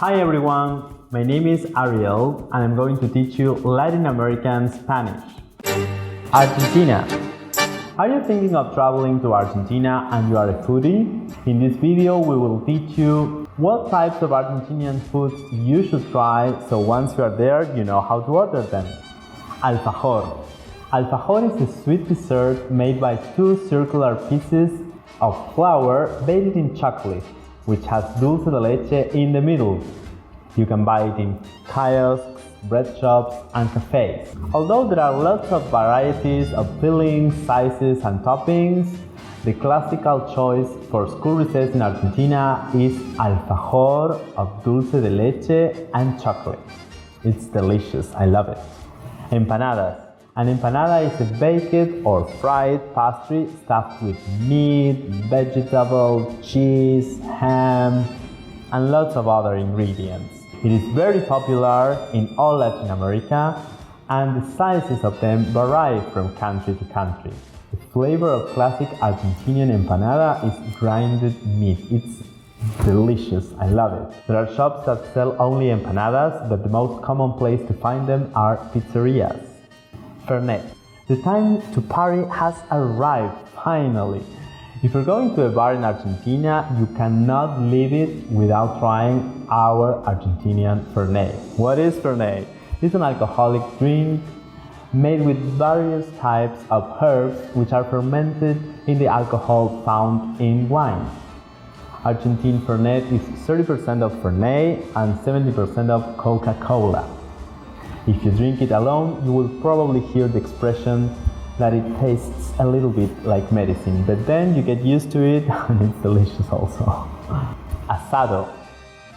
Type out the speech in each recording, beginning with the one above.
Hi everyone, my name is Ariel and I'm going to teach you Latin American Spanish. Argentina. Are you thinking of traveling to Argentina and you are a foodie? In this video we will teach you what types of Argentinian foods you should try so once you are there you know how to order them. Alfajor. Alfajor is a sweet dessert made by two circular pieces of flour bathed in chocolate, which has dulce de leche in the middle. You can buy it in kiosks, bread shops, and cafes. Although there are lots of varieties of fillings, sizes, and toppings, the classical choice for school recess in Argentina is alfajor of dulce de leche and chocolate. It's delicious, I love it. Empanadas. An empanada is a baked or fried pastry stuffed with meat, vegetables, cheese, ham, and lots of other ingredients. It is very popular in all Latin America, and the sizes of them vary from country to country. The flavor of classic Argentinian empanada is grinded meat. It's delicious, I love it. There are shops that sell only empanadas, but the most common place to find them are pizzerias. Fernet. The time to party has arrived, finally. If you're going to a bar in Argentina, you cannot leave it without trying our Argentinian Fernet. What is Fernet? It's an alcoholic drink made with various types of herbs which are fermented in the alcohol found in wine. Argentine Fernet is 30% of Fernet and 70% of Coca-Cola. If you drink it alone, you will probably hear the expression that it tastes a little bit like medicine, but then you get used to it and it's delicious also. Asado.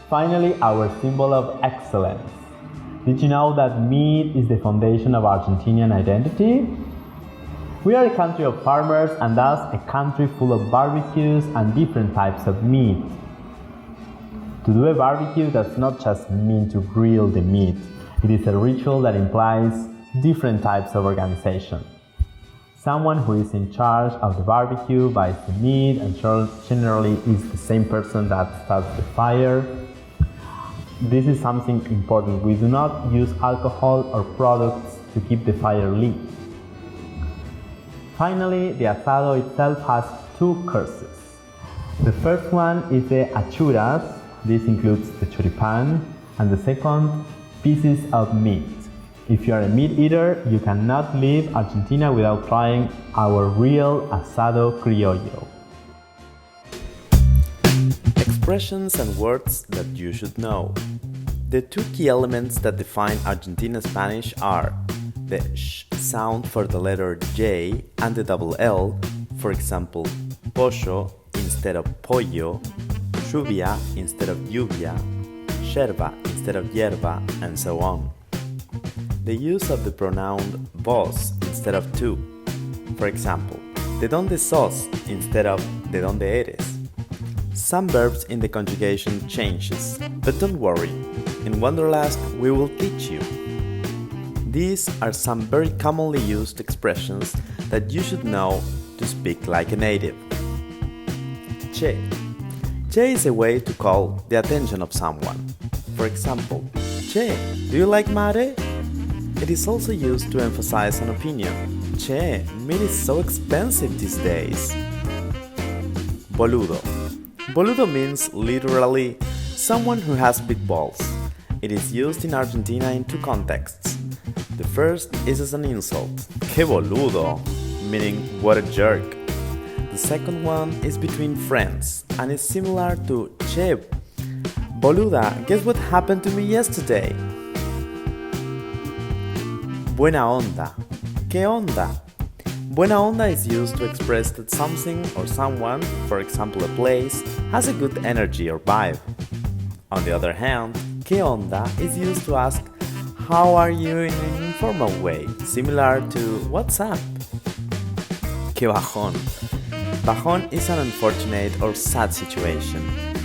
Finally, our symbol of excellence. Did you know that meat is the foundation of Argentinian identity? We are a country of farmers and thus a country full of barbecues and different types of meat. To do a barbecue does not just mean to grill the meat. It is a ritual that implies different types of organization. Someone who is in charge of the barbecue buys the meat and generally is the same person that starts the fire. This is something important. We do not use alcohol or products to keep the fire lit. Finally, the asado itself has two courses. The first one is the achuras. This includes the choripan, and the second, pieces of meat. If you are a meat eater, you cannot leave Argentina without trying our real asado criollo. Expressions and words that you should know. The two key elements that define Argentina Spanish are the sh sound for the letter J and the double L, for example, pollo instead of pollo, lluvia instead of lluvia, yerba instead of hierba, and so on. The use of the pronoun vos instead of tú. For example, ¿de dónde sos? Instead of ¿de dónde eres? Some verbs in the conjugation changes, but don't worry, in Wonderlast we will teach you. These are some very commonly used expressions that you should know to speak like a native. Che. Che is a way to call the attention of someone. For example, Che, do you like mate? It is also used to emphasize an opinion. Che, meat is so expensive these days. Boludo. Boludo means literally someone who has big balls. It is used in Argentina in two contexts. The first is as an insult, que boludo, meaning what a jerk. The second one is between friends and is similar to che, boluda, guess what happened to me yesterday? Buena onda. ¿Qué onda? Buena onda is used to express that something or someone, for example a place, has a good energy or vibe. On the other hand, ¿qué onda? Is used to ask how are you in an informal way, similar to what's up? ¿Qué bajón? Bajón is an unfortunate or sad situation.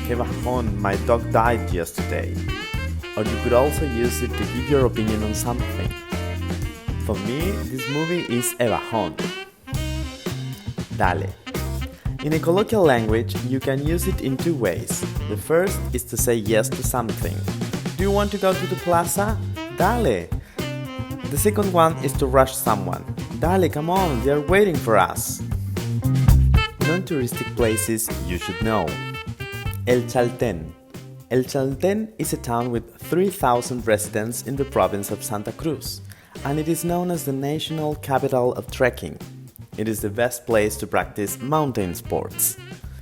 Que bajón, my dog died yesterday. Or you could also use it to give your opinion on something. For me, this movie is a bajón. Dale. In a colloquial language, you can use it in two ways. The first is to say yes to something. Do you want to go to the plaza? Dale! The second one is to rush someone. Dale, come on, they are waiting for us. Non-touristic places you should know. El Chaltén. El Chaltén is a town with 3,000 residents in the province of Santa Cruz, and it is known as the national capital of trekking. It is the best place to practice mountain sports.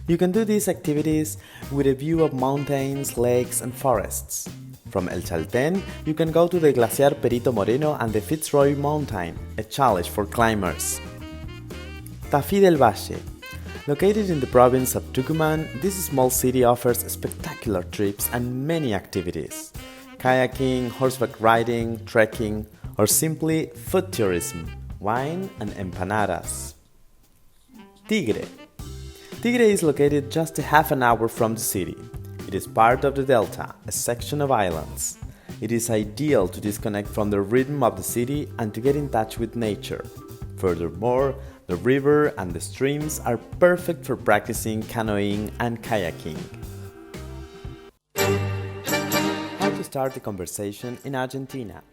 You can do these activities with a view of mountains, lakes, and forests. From El Chaltén, you can go to the Glaciar Perito Moreno and the Fitzroy Mountain, a challenge for climbers. Tafí del Valle. Located in the province of Tucumán, this small city offers spectacular trips and many activities. Kayaking, horseback riding, trekking, or simply food tourism, wine and empanadas. Tigre. Tigre is located just a half an hour from the city. It is part of the Delta, a section of islands. It is ideal to disconnect from the rhythm of the city and to get in touch with nature. Furthermore, the river and the streams are perfect for practicing canoeing and kayaking. How to start a conversation in Argentina.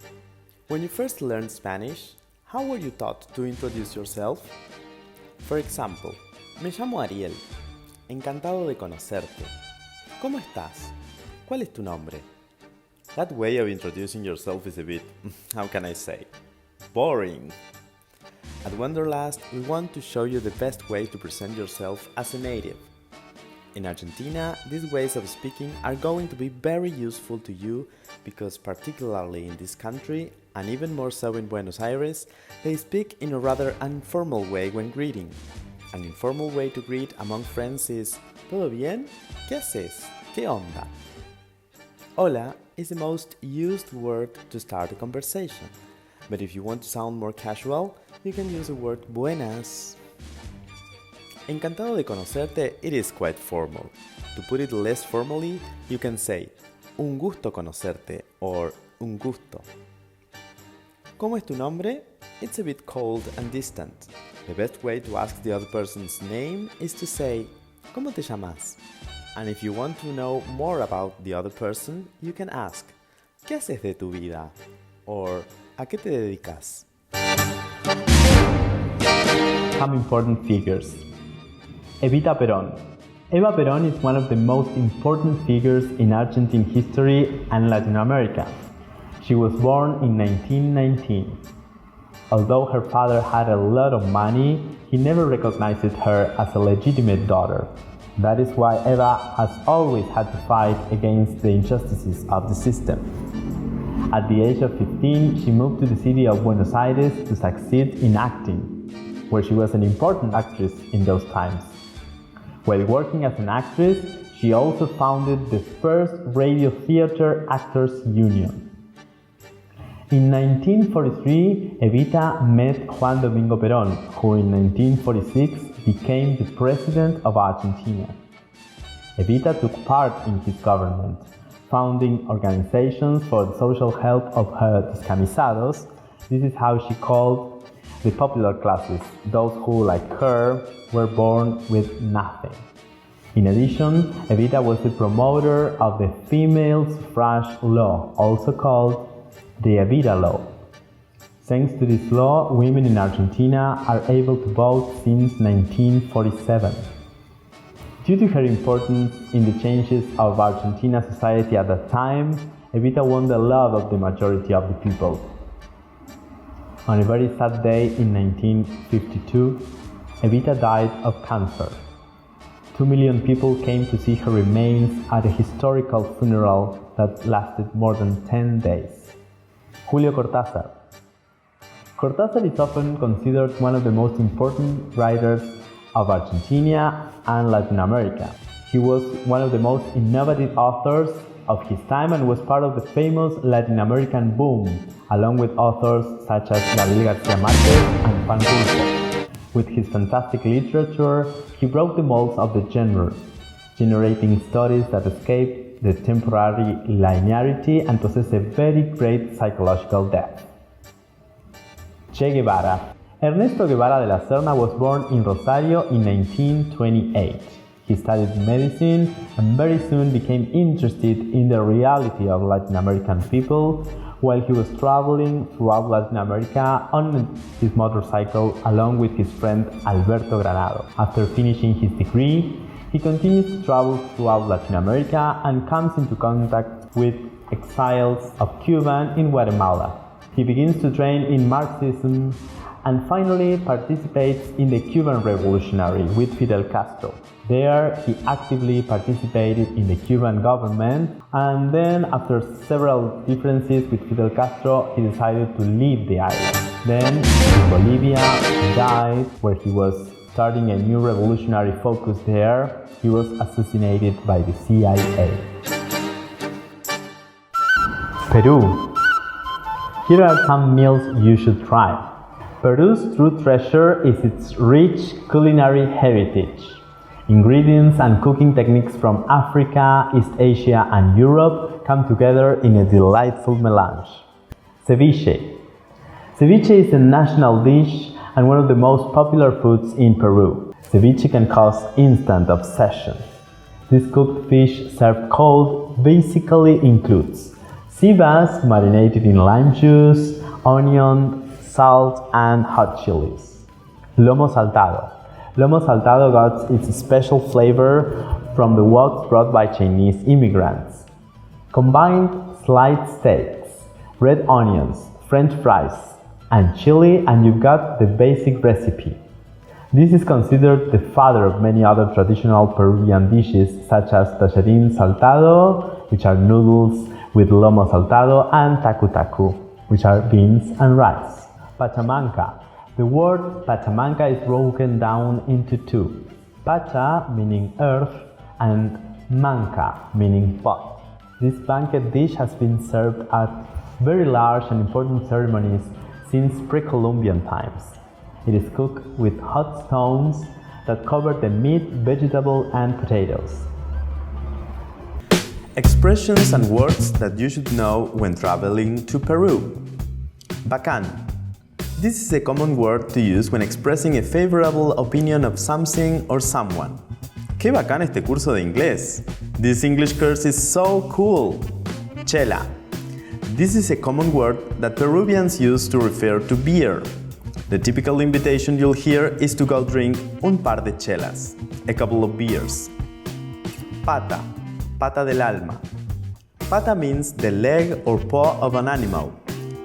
When you first learned Spanish, how were you taught to introduce yourself? For example, me llamo Ariel. Encantado de conocerte. ¿Cómo estás? ¿Cuál es tu nombre? That way of introducing yourself is a bit, how can I say, boring. At Wanderlust, we want to show you the best way to present yourself as a native. In Argentina, these ways of speaking are going to be very useful to you because particularly in this country, and even more so in Buenos Aires, they speak in a rather informal way when greeting. An informal way to greet among friends is ¿Todo bien? ¿Qué haces? ¿Qué onda? Hola is the most used word to start a conversation. But if you want to sound more casual, you can use the word buenas. Encantado de conocerte, it is quite formal. To put it less formally, you can say un gusto conocerte or un gusto. ¿Cómo es tu nombre? It's a bit cold and distant. The best way to ask the other person's name is to say ¿Cómo te llamas? And if you want to know more about the other person, you can ask ¿Qué haces de tu vida? Or ¿A qué te dedicas? Some important figures. Evita Perón. Eva Perón is one of the most important figures in Argentine history and Latin America. She was born in 1919. Although her father had a lot of money, he never recognized her as a legitimate daughter. That is why Eva has always had to fight against the injustices of the system. At the age of 15, she moved to the city of Buenos Aires to succeed in acting, where she was an important actress in those times. While working as an actress, she also founded the first Radio Theater Actors Union. In 1943, Evita met Juan Domingo Perón, who in 1946 became the President of Argentina. Evita took part in his government, founding organizations for the social help of her descamisados. This is how she called the popular classes, those who, like her, were born with nothing. In addition, Evita was the promoter of the female suffrage law, also called the Evita Law. Thanks to this law, women in Argentina are able to vote since 1947. Due to her importance in the changes of Argentina society at that time, Evita won the love of the majority of the people. On a very sad day in 1952, Evita died of cancer. 2 million people came to see her remains at a historical funeral that lasted more than 10 days. Julio Cortázar. Cortázar is often considered one of the most important writers of Argentina and Latin America. He was one of the most innovative authors of his time and was part of the famous Latin American boom, along with authors such as Gabriel García Márquez and Juan Rulfo. With his fantastic literature, he broke the molds of the genre, generating stories that escaped the temporary linearity and possess a very great psychological depth. Che Guevara. Ernesto Guevara de la Serna was born in Rosario in 1928. He studied medicine and very soon became interested in the reality of Latin American people while he was traveling throughout Latin America on his motorcycle along with his friend Alberto Granado. After finishing his degree, he continues to travel throughout Latin America and comes into contact with exiles of Cuban in Guatemala. He begins to train in Marxism and finally participates in the Cuban Revolutionary with Fidel Castro. There, he actively participated in the Cuban government, and then after several differences with Fidel Castro, he decided to leave the island. Then, in Bolivia, he died, where he was starting a new revolutionary focus there. He was assassinated by the CIA. Peru. Here are some meals you should try. Peru's true treasure is its rich culinary heritage. Ingredients and cooking techniques from Africa, East Asia, and Europe come together in a delightful melange. Ceviche. Ceviche is a national dish and one of the most popular foods in Peru. Ceviche can cause instant obsession. This cooked fish served cold basically includes sea bass marinated in lime juice, onion, salt, and hot chilies. Lomo saltado. Lomo saltado got its special flavor from the woks brought by Chinese immigrants. Combined sliced steaks, red onions, French fries, and chili, and you've got the basic recipe. This is considered the father of many other traditional Peruvian dishes such as tallarín saltado, which are noodles with lomo saltado, and tacu tacu, which are beans and rice. Pachamanca. The word Pachamanca is broken down into two. Pacha meaning earth and manca meaning pot. This banquet dish has been served at very large and important ceremonies since pre-Columbian times. It is cooked with hot stones that cover the meat, vegetable, and potatoes. Expressions and words that you should know when traveling to Peru. Bacán. This is a common word to use when expressing a favorable opinion of something or someone. ¡Qué bacán este curso de inglés! This English course is so cool! Chela. This is a common word that Peruvians use to refer to beer. The typical invitation you'll hear is to go drink un par de chelas, a couple of beers. Pata. Pata del alma. Pata means the leg or paw of an animal.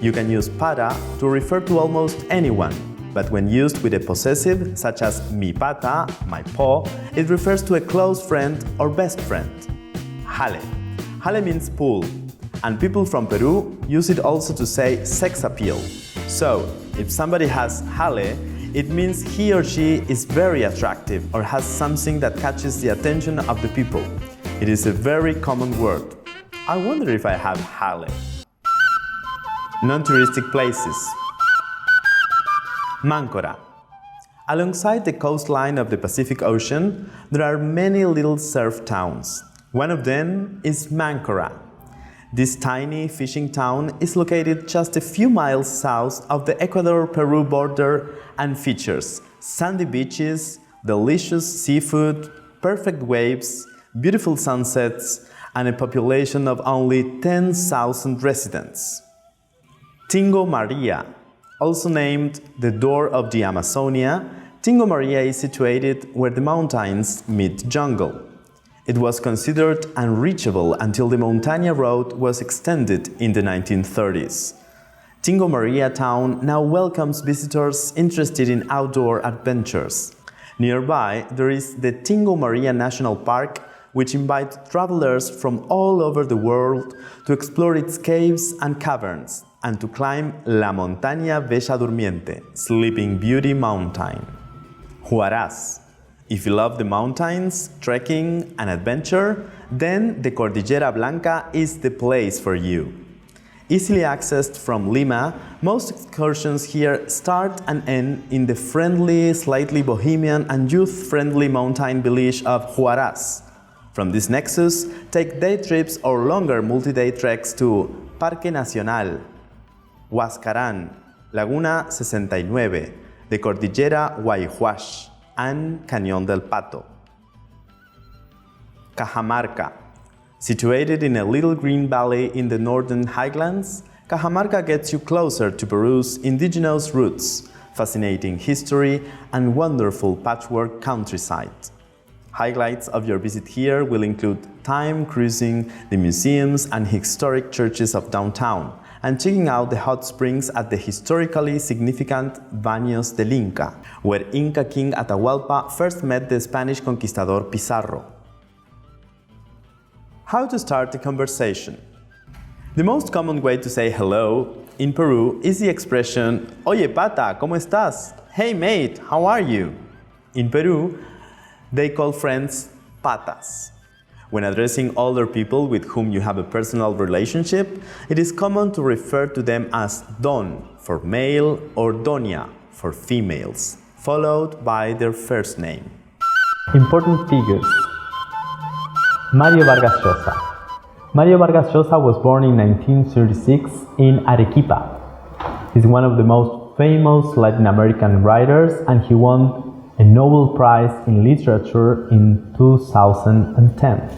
You can use pata to refer to almost anyone, but when used with a possessive, such as mi pata, my paw, it refers to a close friend or best friend. Jale. Jale means pull, and people from Peru use it also to say sex appeal. So, if somebody has jale, it means he or she is very attractive or has something that catches the attention of the people. It is a very common word. I wonder if I have jale. Non-touristic places. Máncora. Alongside the coastline of the Pacific Ocean, there are many little surf towns. One of them is Máncora. This tiny fishing town is located just a few miles south of the Ecuador-Peru border and features sandy beaches, delicious seafood, perfect waves, beautiful sunsets, and a population of only 10,000 residents. Tingo Maria. Also named the Door of the Amazonia, Tingo Maria is situated where the mountains meet jungle. It was considered unreachable until the Montaña Road was extended in the 1930s. Tingo Maria town now welcomes visitors interested in outdoor adventures. Nearby, there is the Tingo Maria National Park, which invites travelers from all over the world to explore its caves and caverns and to climb La Montaña Bella Durmiente, Sleeping Beauty Mountain. Huaraz. If you love the mountains, trekking, and adventure, then the Cordillera Blanca is the place for you. Easily accessed from Lima, most excursions here start and end in the friendly, slightly bohemian and youth-friendly mountain village of Huaraz. From this nexus, take day trips or longer multi-day treks to Parque Nacional, Huascarán, Laguna 69, the Cordillera Guayhuash, and Cañón del Pato. Cajamarca. Situated in a little green valley in the northern highlands, Cajamarca gets you closer to Peru's indigenous roots, fascinating history, and wonderful patchwork countryside. Highlights of your visit here will include time cruising the museums and historic churches of downtown, and checking out the hot springs at the historically significant Baños del Inca, where Inca King Atahualpa first met the Spanish conquistador Pizarro. How to start a conversation? The most common way to say hello in Peru is the expression "Oye pata, ¿cómo estás?" "Hey mate, how are you?" In Peru, they call friends patas. When addressing older people with whom you have a personal relationship, it is common to refer to them as don for male or doña for females, followed by their first name. Important figures. Mario Vargas Llosa. Mario Vargas Llosa was born in 1936 in Arequipa. He's one of the most famous Latin American writers, and he won a Nobel Prize in Literature in 2010.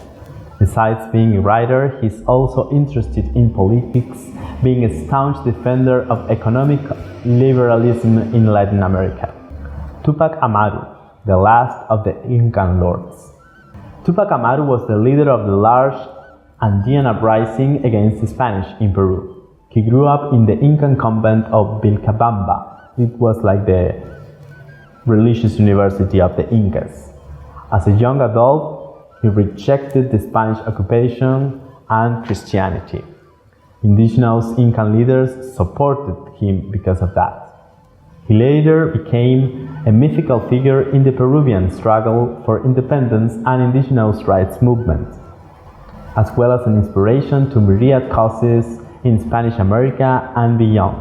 Besides being a writer, he's also interested in politics, being a staunch defender of economic liberalism in Latin America. Tupac Amaru, the last of the Incan lords. Tupac Amaru was the leader of the large Andean uprising against the Spanish in Peru. He grew up in the Incan convent of Vilcabamba. It was like the religious university of the Incas. As a young adult, he rejected the Spanish occupation and Christianity. Indigenous Incan leaders supported him because of that. He later became a mythical figure in the Peruvian struggle for independence and indigenous rights movement, as well as an inspiration to myriad causes in Spanish America and beyond.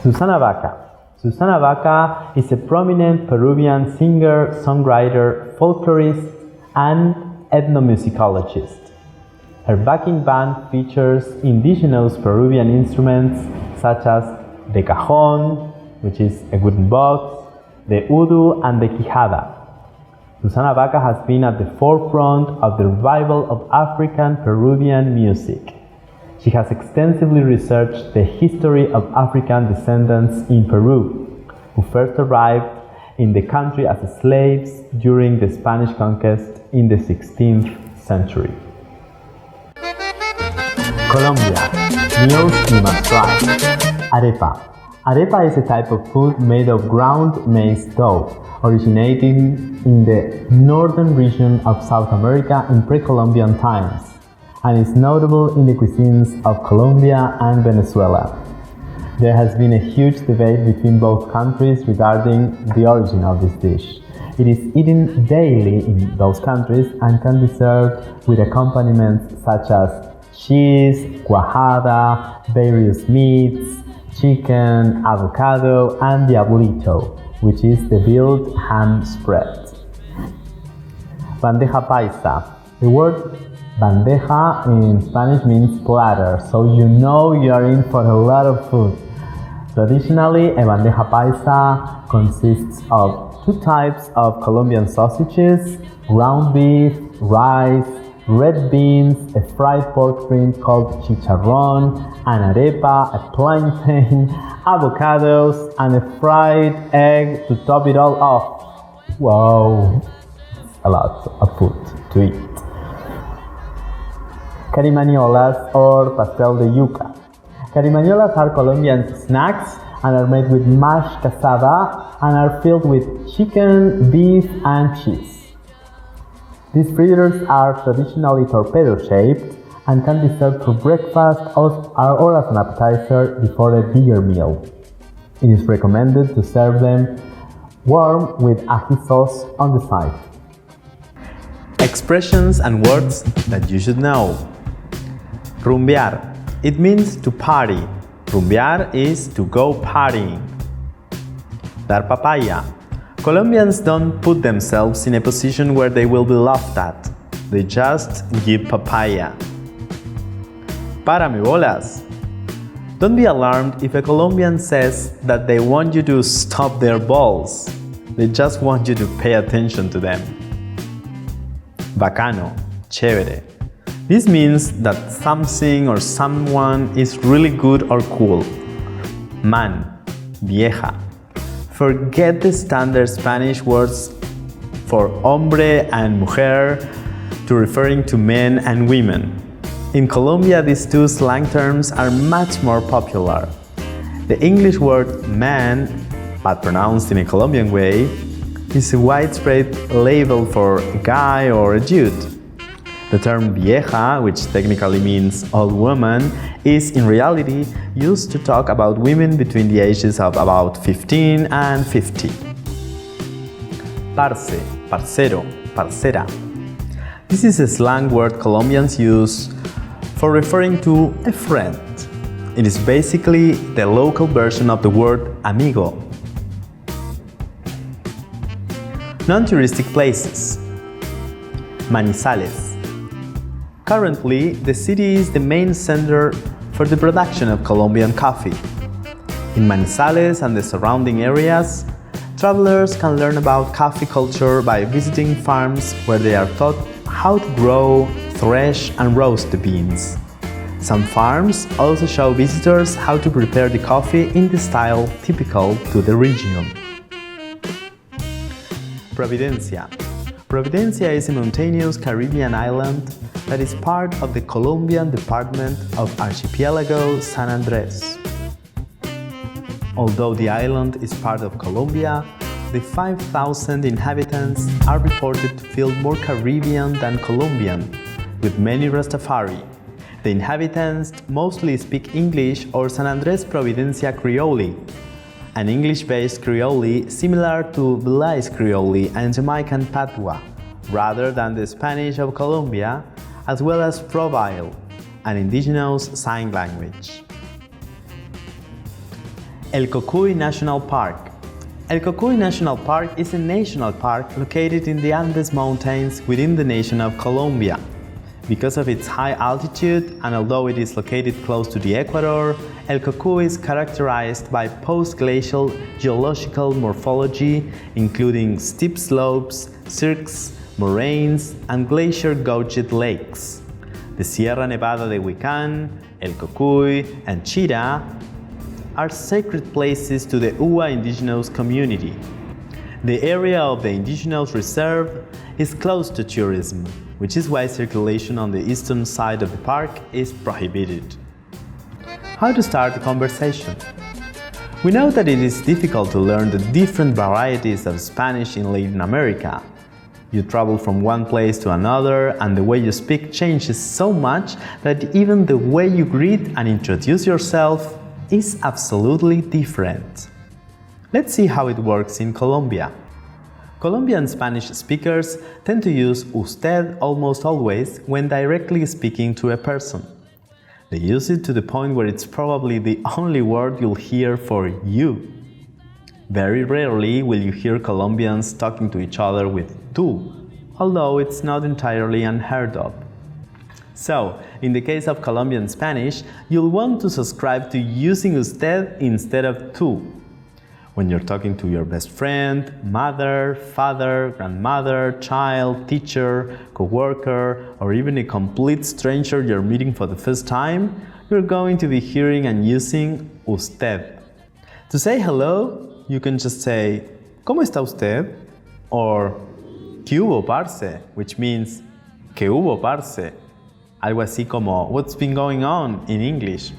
Susana Baca. Susana Baca is a prominent Peruvian singer, songwriter, folklorist, and ethnomusicologist. Her backing band features indigenous Peruvian instruments such as the cajon, which is a wooden box, the udu, and the quijada. Susana Baca has been at the forefront of the revival of African Peruvian music. She has extensively researched the history of African descendants in Peru, who first arrived in the country as slaves during the Spanish conquest in the 16th century. Colombia. Meals you must try. Arepa. Arepa is a type of food made of ground maize dough, originating in the northern region of South America in pre-Columbian times, and is notable in the cuisines of Colombia and Venezuela. There has been a huge debate between both countries regarding the origin of this dish. It is eaten daily in those countries and can be served with accompaniments such as cheese, cuajada, various meats, chicken, avocado, and diablito, which is the veal ham spread. Bandeja paisa. The word bandeja in Spanish means platter, so you know you are in for a lot of food. Traditionally, a bandeja paisa consists of two types of Colombian sausages, ground beef, rice, red beans, a fried pork print called chicharrón, an arepa, a plantain, avocados, and a fried egg to top it all off. Wow, it's a lot of food to eat. Carimañolas or pastel de yuca. Carimañolas are Colombian snacks and are made with mashed cassava and are filled with chicken, beef, and cheese. These fritters are traditionally torpedo-shaped and can be served for breakfast or as an appetizer before a bigger meal. It is recommended to serve them warm with ají sauce on the side. Expressions and words that you should know. Rumbear. It means to party. Rumbear is to go partying. Dar papaya. Colombians don't put themselves in a position where they will be laughed at. They just give papaya. Párame bolas. Don't be alarmed if a Colombian says that they want you to stop their balls. They just want you to pay attention to them. Bacano, chévere. This means that something or someone is really good or cool. Man, vieja. Forget the standard Spanish words for hombre and mujer to referring to men and women. In Colombia, these two slang terms are much more popular. The English word man, but pronounced in a Colombian way, is a widespread label for a guy or a dude. The term vieja, which technically means old woman, is in reality used to talk about women between the ages of about 15 and 50. Parce, parcero, parcera. This is a slang word Colombians use for referring to a friend. It is basically the local version of the word amigo. Non-touristic places. Manizales. Currently, the city is the main center for the production of Colombian coffee. In Manizales and the surrounding areas, travelers can learn about coffee culture by visiting farms where they are taught how to grow, thresh, and roast the beans. Some farms also show visitors how to prepare the coffee in the style typical to the region. Providencia. Providencia is a mountainous Caribbean island that is part of the Colombian department of Archipelago San Andrés. Although the island is part of Colombia, the 5,000 inhabitants are reported to feel more Caribbean than Colombian, with many Rastafari. The inhabitants mostly speak English or San Andrés Providencia Creole, an English-based Creole similar to Belize Creole and Jamaican Patois, rather than the Spanish of Colombia, as well as Provial, an indigenous sign language. El Cocuy National Park. El Cocuy National Park is a national park located in the Andes Mountains within the nation of Colombia. Because of its high altitude, and although it is located close to the equator, El Cocuy is characterized by post-glacial geological morphology, including steep slopes, cirques, moraines, and glacier-gouged lakes. The Sierra Nevada de Huicán, El Cocuy, and Chira are sacred places to the Uwa indigenous community. The area of the indigenous reserve is closed to tourism, which is why circulation on the eastern side of the park is prohibited. How to start a conversation? We know that it is difficult to learn the different varieties of Spanish in Latin America. You travel from one place to another, and the way you speak changes so much that even the way you greet and introduce yourself is absolutely different. Let's see how it works in Colombia. Colombian Spanish speakers tend to use usted almost always when directly speaking to a person. They use it to the point where it's probably the only word you'll hear for you. Very rarely will you hear Colombians talking to each other with tú, although it's not entirely unheard of. So, in the case of Colombian Spanish, you'll want to subscribe to using usted instead of tú. When you're talking to your best friend, mother, father, grandmother, child, teacher, co-worker, or even a complete stranger you're meeting for the first time, you're going to be hearing and using usted. To say hello, you can just say, ¿Cómo está usted? Or, ¿Qué hubo, parce? Which means, ¿Qué hubo, parce? Algo así como, what's been going on in English.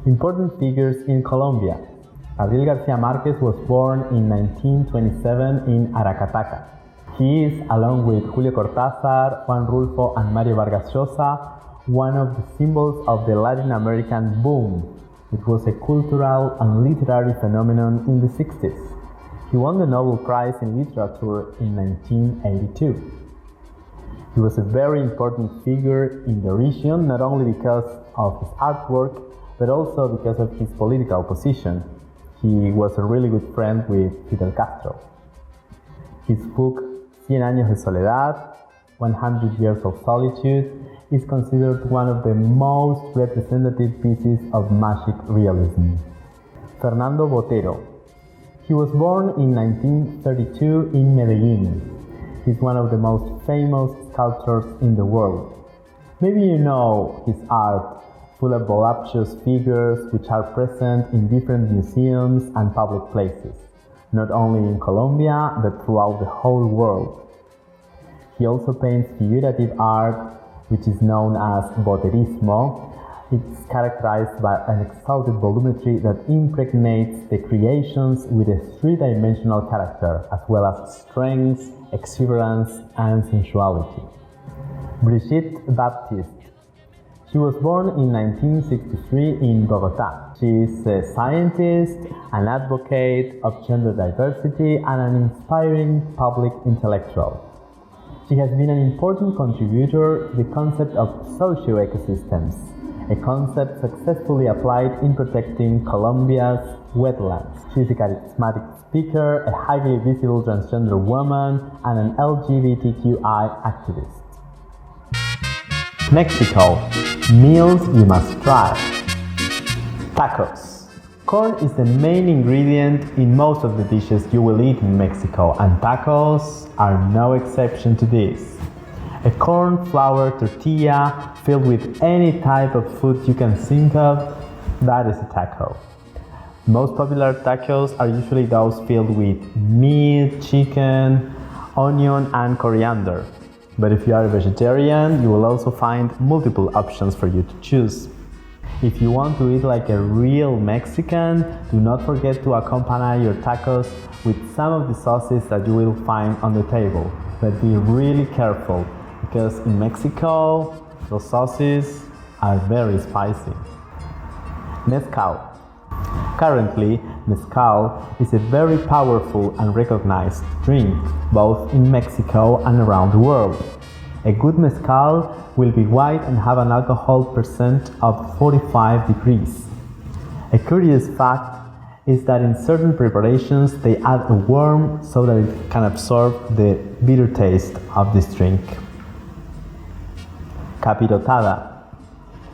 Important figures in Colombia. Gabriel García Márquez was born in 1927 in Aracataca. He is, along with Julio Cortázar, Juan Rulfo, and Mario Vargas Llosa, one of the symbols of the Latin American boom. It was a cultural and literary phenomenon in the 60s. He won the Nobel Prize in Literature in 1982. He was a very important figure in the region, not only because of his artwork, but also because of his political position. He was a really good friend with Fidel Castro. His book, Cien Años de Soledad, 100 Years of Solitude, is considered one of the most representative pieces of magic realism. Fernando Botero. He was born in 1932 in Medellin. He's one of the most famous sculptors in the world. Maybe you know his art, full of voluptuous figures which are present in different museums and public places, not only in Colombia but throughout the whole world. He also paints figurative art, which is known as boterismo. It's characterized by an exalted volumetry that impregnates the creations with a three-dimensional character, as well as strength, exuberance, and sensuality. Brigitte Baptiste. She was born in 1963 in Bogota. She is a scientist, an advocate of gender diversity, and an inspiring public intellectual. She has been an important contributor to the concept of socio-ecosystems, a concept successfully applied in protecting Colombia's wetlands. She is a charismatic speaker, a highly visible transgender woman, and an LGBTQI activist. Mexico. Meals you must try. Tacos. Corn is the main ingredient in most of the dishes you will eat in Mexico, and tacos are no exception to this. A corn flour tortilla filled with any type of food you can think of, that is a taco. Most popular tacos are usually those filled with meat, chicken, onion, and coriander. But if you are a vegetarian, you will also find multiple options for you to choose. If you want to eat like a real Mexican, do not forget to accompany your tacos with some of the sauces that you will find on the table. But be really careful, because in Mexico, those sauces are very spicy. Mezcal. Currently, mezcal is a very powerful and recognized drink, both in Mexico and around the world. A good mezcal will be white and have an alcohol percent of 45 degrees. A curious fact is that in certain preparations they add a worm so that it can absorb the bitter taste of this drink. Capirotada.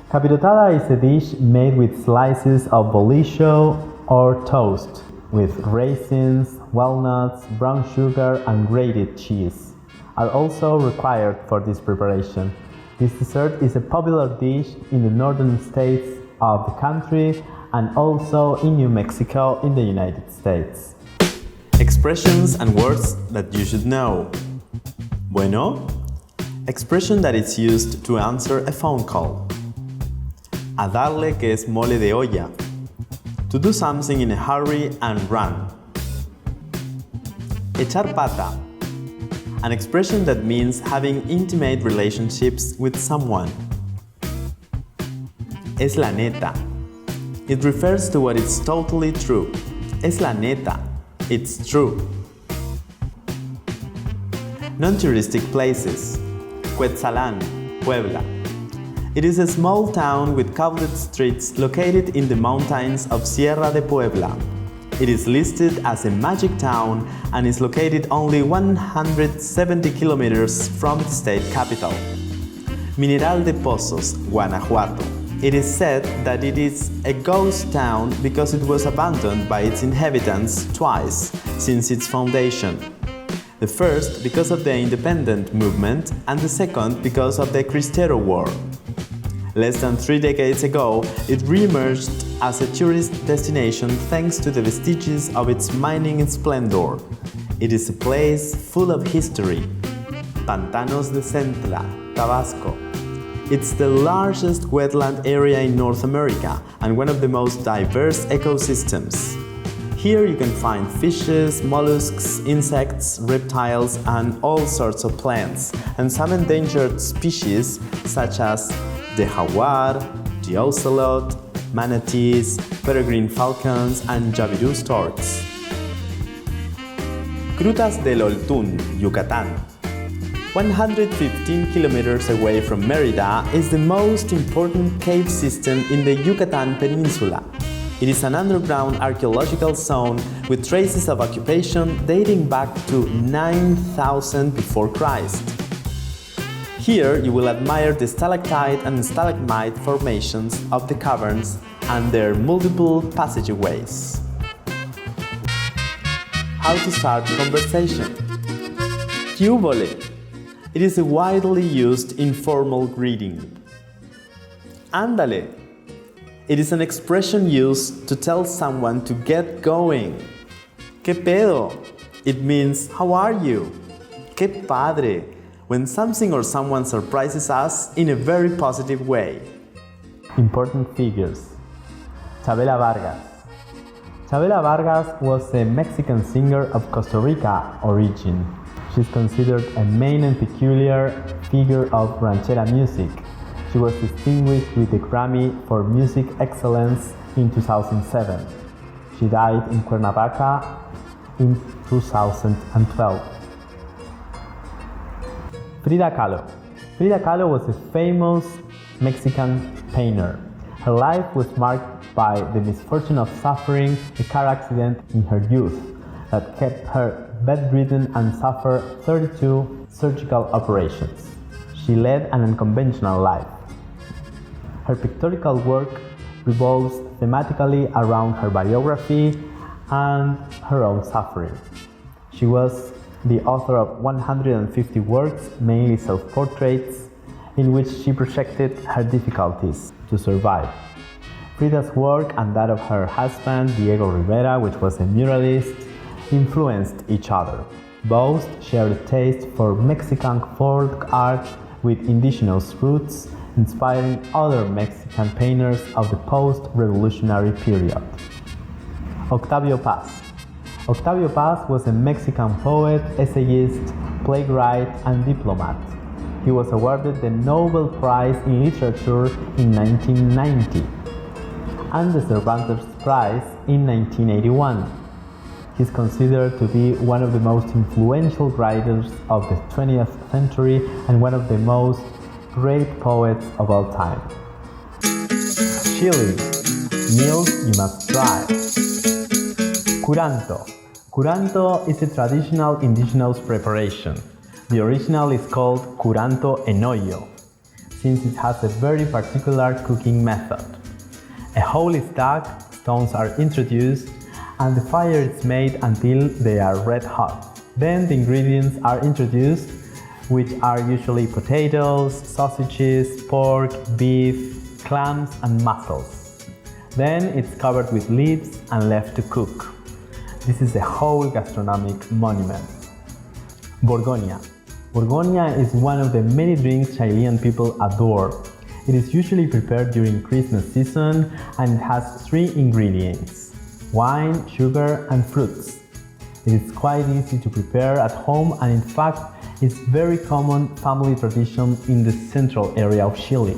Capirotada is a dish made with slices of bolillo or toast, with raisins, walnuts, brown sugar, and grated cheese are also required for this preparation. This dessert is a popular dish in the northern states of the country and also in New Mexico in the United States. Expressions and words that you should know. Bueno, expression that is used to answer a phone call. A darle que es mole de olla. To do something in a hurry and run. Echar pata. An expression that means having intimate relationships with someone. Es la neta. It refers to what is totally true. Es la neta. It's true. Non-touristic places. Cuetzalan, Puebla. It is a small town with covered streets located in the mountains of Sierra de Puebla. It is listed as a magic town and is located only 170 kilometers from the state capital. Mineral de Pozos, Guanajuato. It is said that it is a ghost town because it was abandoned by its inhabitants twice since its foundation. The first because of the independent movement and the second because of the Cristero War. Less than 3 decades ago, it re-emerged as a tourist destination thanks to the vestiges of its mining splendor. It is a place full of history. Pantanos de Centla, Tabasco. It's the largest wetland area in North America and one of the most diverse ecosystems. Here you can find fishes, mollusks, insects, reptiles, and all sorts of plants, and some endangered species such as the jaguar, the ocelot, manatees, peregrine falcons, and Jabiru storks. Grutas del Oltún, Yucatán. 115 kilometers away from Mérida is the most important cave system in the Yucatan Peninsula. It is an underground archaeological zone with traces of occupation dating back to 9000 before Christ. Here you will admire the stalactite and stalagmite formations of the caverns and their multiple passageways. How to start conversation. ¿Qué húbole? It is a widely used informal greeting. Ándale. It is an expression used to tell someone to get going. ¿Qué pedo? It means, how are you? ¡Qué padre! When something or someone surprises us in a very positive way. Important figures. Chabela Vargas. Chabela Vargas was a Mexican singer of Costa Rica origin. She's considered a main and peculiar figure of ranchera music. She was distinguished with the Grammy for Music Excellence in 2007. She died in Cuernavaca in 2012. Frida Kahlo. Frida Kahlo was a famous Mexican painter. Her life was marked by the misfortune of suffering a car accident in her youth that kept her bedridden and suffered 32 surgical operations. She led an unconventional life. Her pictorial work revolves thematically around her biography and her own suffering. She was the author of 150 works, mainly self-portraits, in which she projected her difficulties to survive. Frida's work and that of her husband, Diego Rivera, which was a muralist, influenced each other. Both shared a taste for Mexican folk art with indigenous roots, inspiring other Mexican painters of the post-revolutionary period. Octavio Paz. Octavio Paz was a Mexican poet, essayist, playwright, and diplomat. He was awarded the Nobel Prize in Literature in 1990 and the Cervantes Prize in 1981. He is considered to be one of the most influential writers of the 20th century and one of the most great poets of all time. Chile. Meals you must try. Curanto. Curanto is a traditional indigenous preparation. The original is called curanto en hoyo, since it has a very particular cooking method. A hole is dug, stones are introduced, and the fire is made until they are red hot. Then the ingredients are introduced, which are usually potatoes, sausages, pork, beef, clams, and mussels. Then it's covered with leaves and left to cook. This is a whole gastronomic monument. Borgoña. Borgoña is one of the many drinks Chilean people adore. It is usually prepared during Christmas season and it has 3 ingredients: wine, sugar, and fruits. It is quite easy to prepare at home and in fact it's very common family tradition in the central area of Chile.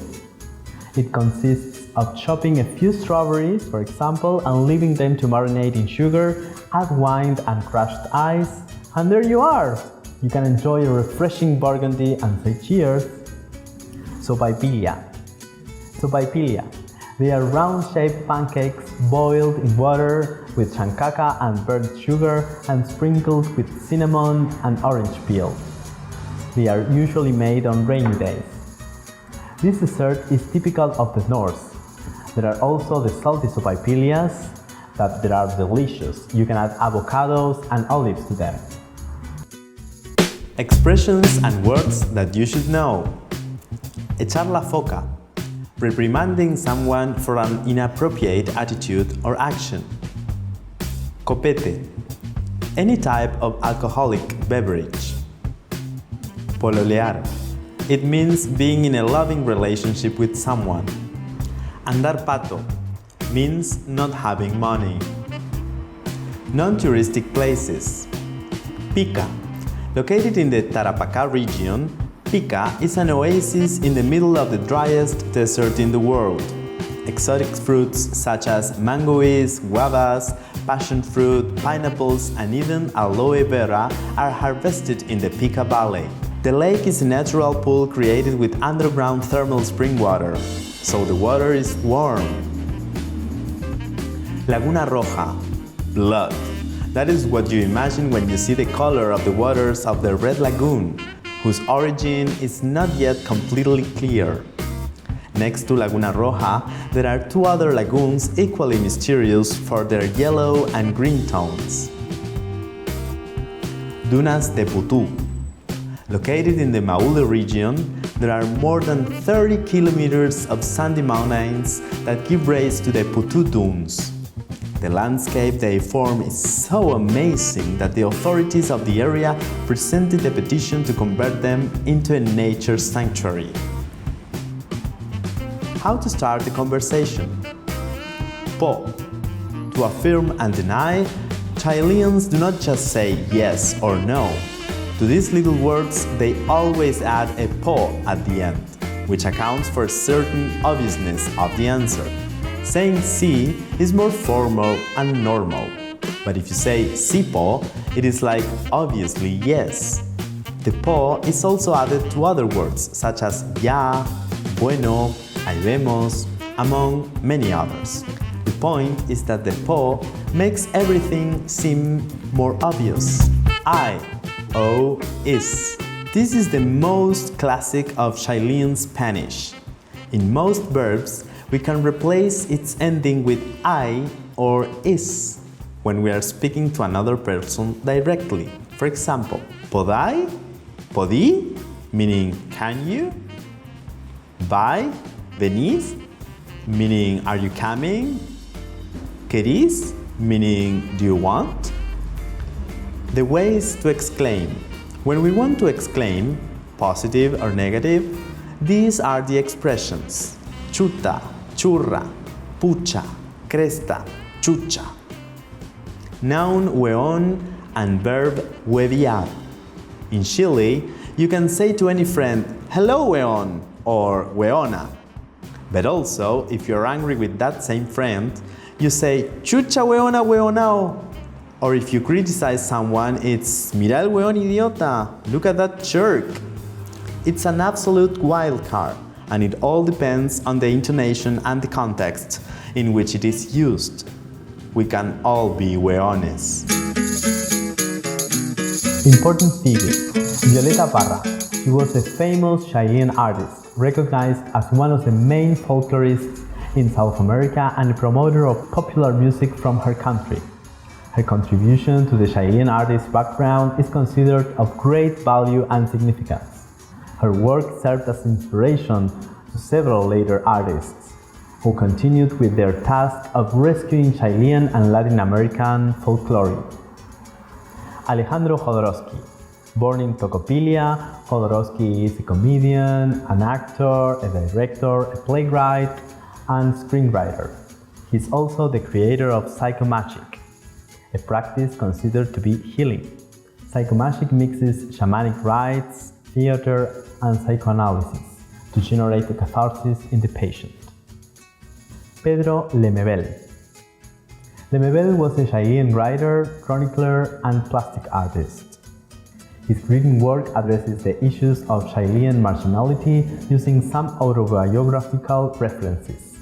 It consists of chopping a few strawberries, for example, and leaving them to marinate in sugar, add wine and crushed ice, and there you are! You can enjoy a refreshing burgundy and say cheers. Sopaipilla. Sopaipilla. They are round-shaped pancakes boiled in water with chancaca and burnt sugar and sprinkled with cinnamon and orange peel. They are usually made on rainy days. This dessert is typical of the north. There are also the salty sopaipillas that are delicious. You can add avocados and olives to them. Expressions and words that you should know. Echar la foca. Reprimanding someone for an inappropriate attitude or action. Copete. Any type of alcoholic beverage. Pololear. It means being in a loving relationship with someone. Andar pato means not having money. Non-touristic places. Pica. Located in the Tarapacá region, Pica is an oasis in the middle of the driest desert in the world. Exotic fruits such as mangoes, guavas, passion fruit, pineapples, and even aloe vera are harvested in the Pica Valley. The lake is a natural pool created with underground thermal spring water, so the water is warm. Laguna Roja, blood. That is what you imagine when you see the color of the waters of the Red Lagoon. whose origin is not yet completely clear. Next to Laguna Roja, there are two other lagoons equally mysterious for their yellow and green tones. Dunas de Putú. Located in the Maule region, there are more than 30 kilometers of sandy mountains that give rise to the Putú Dunes. The landscape they form is so amazing that the authorities of the area presented a petition to convert them into a nature sanctuary. How to start a conversation? Po. To affirm and deny, Chileans do not just say yes or no. To these little words, they always add a po at the end, which accounts for a certain obviousness of the answer. Saying sí is more formal and normal, but if you say sí po, it is like obviously yes. The po is also added to other words such as ya, bueno, ahí vemos, among many others. The point is that the po makes everything seem more obvious. I, o, is. This is the most classic of Chilean Spanish. In most verbs, we can replace its ending with I or is when we are speaking to another person directly. For example, podai, podí, meaning can you? Vai, venís, meaning are you coming? Querís, meaning do you want? The ways to exclaim. When we want to exclaim, positive or negative, these are the expressions: chuta, churra, pucha, cresta, chucha. Noun weón and verb hueviar. In Chile, you can say to any friend, hello weón or weona. But also, if you're angry with that same friend, you say chucha weona weonao. Or if you criticize someone, it's mira el weón idiota, look at that jerk. It's an absolute wild card, and it all depends on the intonation and the context in which it is used. We can all be weones. Important figure. Violeta Parra. She was a famous Chilean artist, recognized as one of the main folklorists in South America and a promoter of popular music from her country. Her contribution to the Chilean artist's background is considered of great value and significance. Her work served as inspiration to several later artists, who continued with their task of rescuing Chilean and Latin American folklore. Alejandro Jodorowsky. Born in Tocopilla, Jodorowsky is a comedian, an actor, a director, a playwright, and screenwriter. He's also the creator of psychomagic, a practice considered to be healing. Psychomagic mixes shamanic rites, theater, and psychoanalysis to generate a catharsis in the patient. Pedro Lemebel. Lemebel was a Chilean writer, chronicler, and plastic artist. His written work addresses the issues of Chilean marginality using some autobiographical references.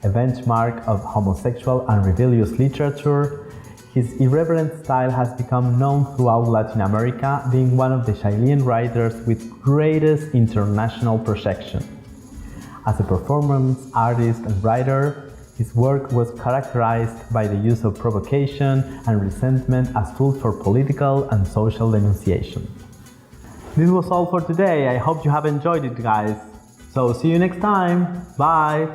A benchmark of homosexual and rebellious literature, his irreverent style has become known throughout Latin America, being one of the Chilean writers with greatest international projection. As a performance artist and writer, his work was characterized by the use of provocation and resentment as tools for political and social denunciation. This was all for today. I hope you have enjoyed it, guys. So see you next time. Bye!